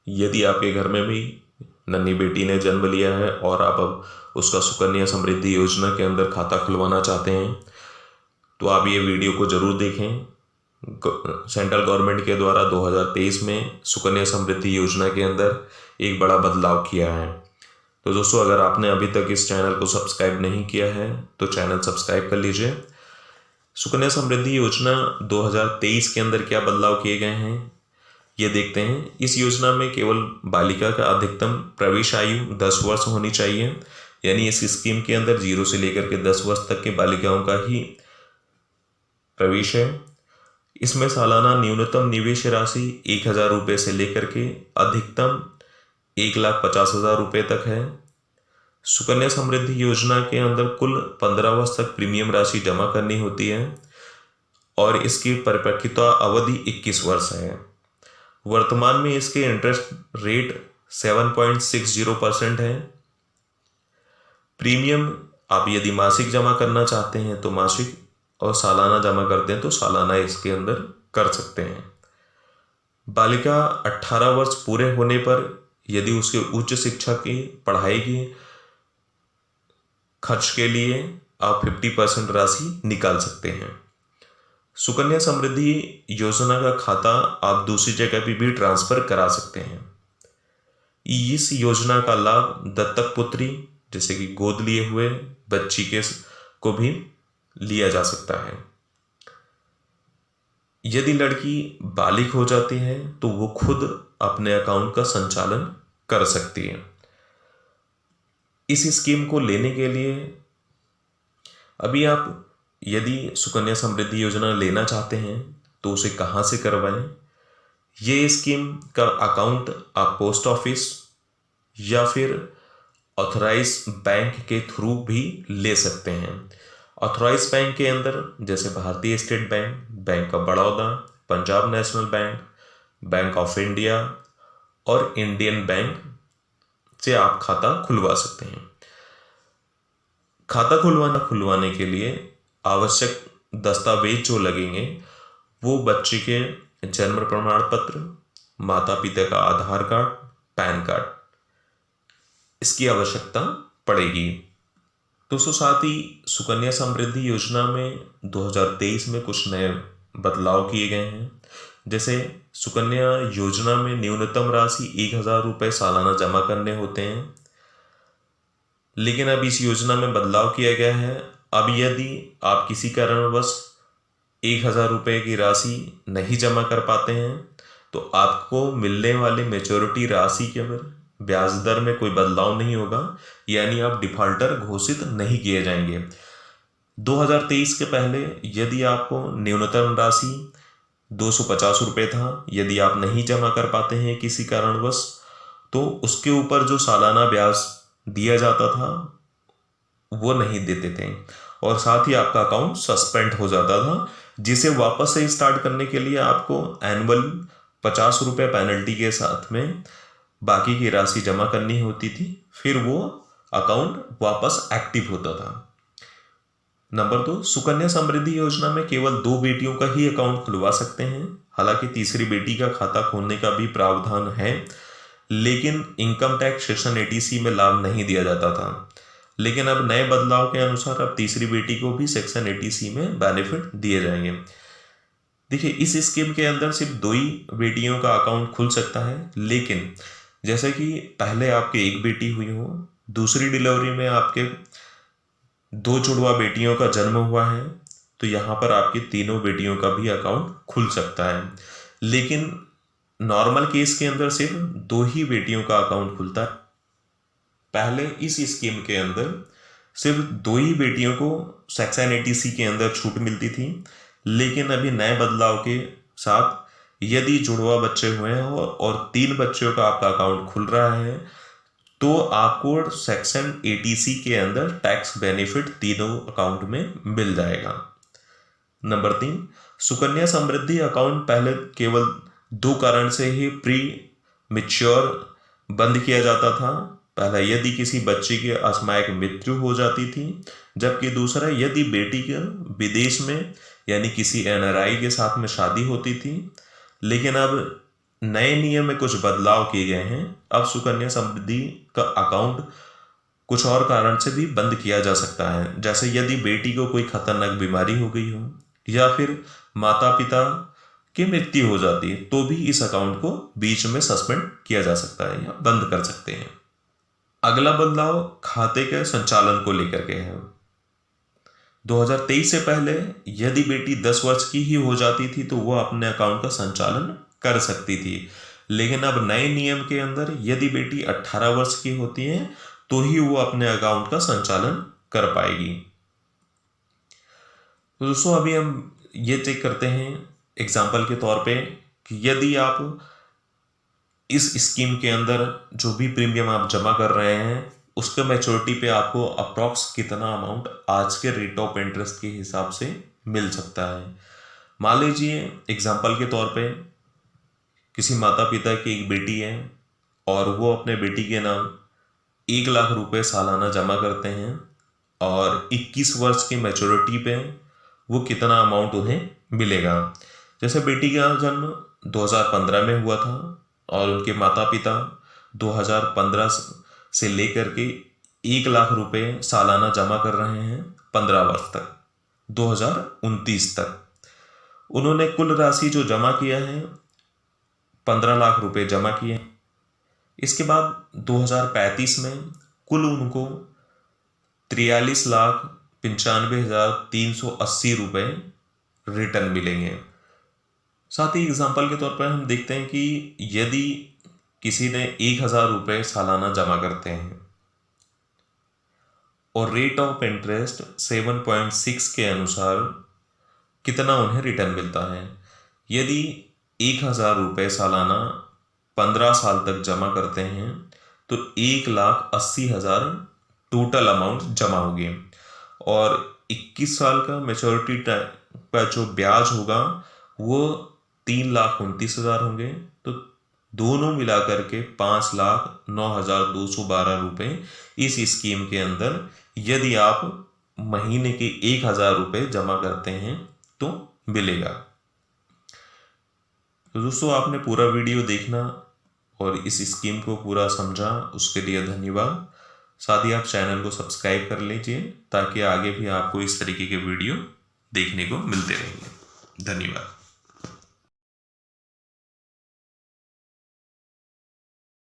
यदि आपके घर में भी नन्ही बेटी ने जन्म लिया है और आप अब उसका सुकन्या समृद्धि योजना के अंदर खाता खुलवाना चाहते हैं तो आप ये वीडियो को ज़रूर देखें। सेंट्रल गवर्नमेंट के द्वारा 2023 में सुकन्या समृद्धि योजना के अंदर एक बड़ा बदलाव किया है। तो दोस्तों, अगर आपने अभी तक इस चैनल को सब्सक्राइब नहीं किया है तो चैनल सब्सक्राइब कर लीजिए। सुकन्या समृद्धि योजना 2023 के अंदर क्या बदलाव किए गए हैं ये देखते हैं। इस योजना में केवल बालिका का अधिकतम प्रवेश आयु 10 वर्ष होनी चाहिए, यानी इस स्कीम के अंदर 0 से लेकर के 10 वर्ष तक की बालिकाओं का ही प्रवेश है। इसमें सालाना न्यूनतम निवेश राशि 1,000 रुपये से लेकर के अधिकतम 1,50,000 रुपये तक है। सुकन्या समृद्धि योजना के अंदर कुल 15 वर्ष तक प्रीमियम राशि जमा करनी होती है और इसकी परिपक्वता अवधि 21 वर्ष है। वर्तमान में इसके इंटरेस्ट रेट 7.60% है। प्रीमियम आप यदि मासिक जमा करना चाहते हैं तो मासिक, और सालाना जमा करते हैं तो सालाना इसके अंदर कर सकते हैं। बालिका 18 वर्ष पूरे होने पर यदि उसके उच्च शिक्षा की पढ़ाई की खर्च के लिए आप 50% राशि निकाल सकते हैं। सुकन्या समृद्धि योजना का खाता आप दूसरी जगह पे भी ट्रांसफर करा सकते हैं। इस योजना का लाभ दत्तक पुत्री जैसे कि गोद लिए हुए बच्ची के को भी लिया जा सकता है। यदि लड़की बालिग हो जाती है तो वो खुद अपने अकाउंट का संचालन कर सकती है। इस स्कीम को लेने के लिए अभी आप यदि सुकन्या समृद्धि योजना लेना चाहते हैं तो उसे कहाँ से करवाएं। ये स्कीम का अकाउंट आप पोस्ट ऑफिस या फिर ऑथराइज बैंक के थ्रू भी ले सकते हैं। ऑथराइज बैंक के अंदर जैसे भारतीय state bank, bank of Baroda, Punjab national bank, bank of India और इंडियन बैंक से आप खाता खुलवा सकते हैं। खाता खुलवाने के लिए आवश्यक दस्तावेज जो लगेंगे वो बच्चे के जन्म प्रमाण पत्र, माता पिता का आधार कार्ड, पैन कार्ड, इसकी आवश्यकता पड़ेगी। दोस्तों, साथ ही सुकन्या समृद्धि योजना में 2023 में कुछ नए बदलाव किए गए हैं। जैसे सुकन्या योजना में न्यूनतम राशि 1,000 रुपये सालाना जमा करने होते हैं, लेकिन अब इस योजना में बदलाव किया गया है। अब यदि आप किसी कारणवश 1,000 रुपये की राशि नहीं जमा कर पाते हैं तो आपको मिलने वाली मेच्योरिटी राशि के ब्याज दर में कोई बदलाव नहीं होगा, यानी आप डिफॉल्टर घोषित नहीं किए जाएंगे। 2023 के पहले यदि आपको न्यूनतम राशि 250 रुपये था, यदि आप नहीं जमा कर पाते हैं किसी कारणवश तो उसके ऊपर जो सालाना ब्याज दिया जाता था वो नहीं देते थे और साथ ही आपका अकाउंट सस्पेंड हो जाता था, जिसे वापस से स्टार्ट करने के लिए आपको एनुअल 50 रुपये पेनल्टी के साथ में बाकी की राशि जमा करनी होती थी, फिर वो अकाउंट वापस एक्टिव होता था। नंबर 2, सुकन्या समृद्धि योजना में केवल 2 बेटियों का ही अकाउंट खुलवा सकते हैं। हालांकि तीसरी बेटी का खाता खोलने का भी प्रावधान है, लेकिन इनकम टैक्स सेक्शन 80C में लाभ नहीं दिया जाता था। लेकिन अब नए बदलाव के अनुसार अब तीसरी बेटी को भी सेक्शन 80C में बेनिफिट दिए जाएंगे। देखिए, इस स्कीम के अंदर सिर्फ 2 ही बेटियों का अकाउंट खुल सकता है, लेकिन जैसे कि पहले आपके एक बेटी हुई हो, दूसरी डिलीवरी में आपके 2 जुड़वा बेटियों का जन्म हुआ है तो यहाँ पर आपकी तीनों बेटियों का भी अकाउंट खुल सकता है। लेकिन नॉर्मल केस के अंदर सिर्फ 2 ही बेटियों का अकाउंट खुलता है। पहले इस स्कीम के अंदर सिर्फ 2 ही बेटियों को सेक्शन 80C के अंदर छूट मिलती थी, लेकिन अभी नए बदलाव के साथ यदि जुड़वा बच्चे हुए हैं और 3 बच्चों का आपका अकाउंट खुल रहा है तो आपको सेक्शन 80C के अंदर टैक्स बेनिफिट तीनों अकाउंट में मिल जाएगा। नंबर 3, सुकन्या समृद्धि अकाउंट पहले केवल 2 कारण से ही प्री मैच्योर बंद किया जाता था। पहला, यदि किसी बच्चे की असामयिक मृत्यु हो जाती थी, जबकि दूसरा, यदि बेटी के विदेश में यानी किसी NRI के साथ में शादी होती थी। लेकिन अब नए नियम में कुछ बदलाव किए गए हैं। अब सुकन्या समृद्धि का अकाउंट कुछ और कारण से भी बंद किया जा सकता है, जैसे यदि बेटी को कोई खतरनाक बीमारी हो गई हो या फिर माता पिता की मृत्यु हो जाती है, तो भी इस अकाउंट को बीच में सस्पेंड किया जा सकता है या बंद कर सकते हैं। अगला बदलाव खाते के संचालन को लेकर के है। 2023 से पहले यदि बेटी 10 वर्ष की ही हो जाती थी तो वह अपने अकाउंट का संचालन कर सकती थी, लेकिन अब नए नियम के अंदर यदि बेटी 18 वर्ष की होती है तो ही वो अपने अकाउंट का संचालन कर पाएगी। तो दोस्तों अभी हम ये चेक करते हैं एग्जाम्पल के तौर पे कि यदि आप इस स्कीम के अंदर जो भी प्रीमियम आप जमा कर रहे हैं उसके मैच्योरिटी पे आपको अप्रॉक्स कितना अमाउंट आज के रेट ऑफ इंटरेस्ट के हिसाब से मिल सकता है। मान लीजिए एग्जाम्पल के तौर पे किसी माता पिता की एक बेटी है और वो अपने बेटी के नाम 1 लाख रुपए सालाना जमा करते हैं और 21 वर्ष की मैच्योरिटी पे वो कितना अमाउंट उन्हें मिलेगा। जैसे बेटी का जन्म 2015 में हुआ था और उनके माता पिता 2015 से लेकर के 1 लाख रुपए सालाना जमा कर रहे हैं 15 वर्ष तक, 2029 तक। उन्होंने कुल राशि जो जमा किया है 15 लाख रुपए जमा किए। इसके बाद 2035 में कुल उनको 43,95,380 रुपए रिटर्न मिलेंगे। साथ ही एग्जाम्पल के तौर पर हम देखते हैं कि यदि किसी ने 1,000 रुपये सालाना जमा करते हैं और रेट ऑफ इंटरेस्ट 7.6 के अनुसार कितना उन्हें रिटर्न मिलता है। यदि 1,000 रुपये सालाना 15 साल तक जमा करते हैं तो 1,80,000 टोटल अमाउंट जमा होगी और 21 साल का मैच्योरिटी टाइम का जो ब्याज होगा वो 3,29,000 होंगे। तो दोनों मिलाकर के 5,09,212 रुपये इस स्कीम के अंदर यदि आप महीने के 1,000 रुपये जमा करते हैं तो मिलेगा। तो दोस्तों आपने पूरा वीडियो देखना और इस स्कीम को पूरा समझा, उसके लिए धन्यवाद। साथ ही आप चैनल को सब्सक्राइब कर लीजिए ताकि आगे भी आपको इस तरीके के वीडियो देखने को मिलते रहेंगे। धन्यवाद।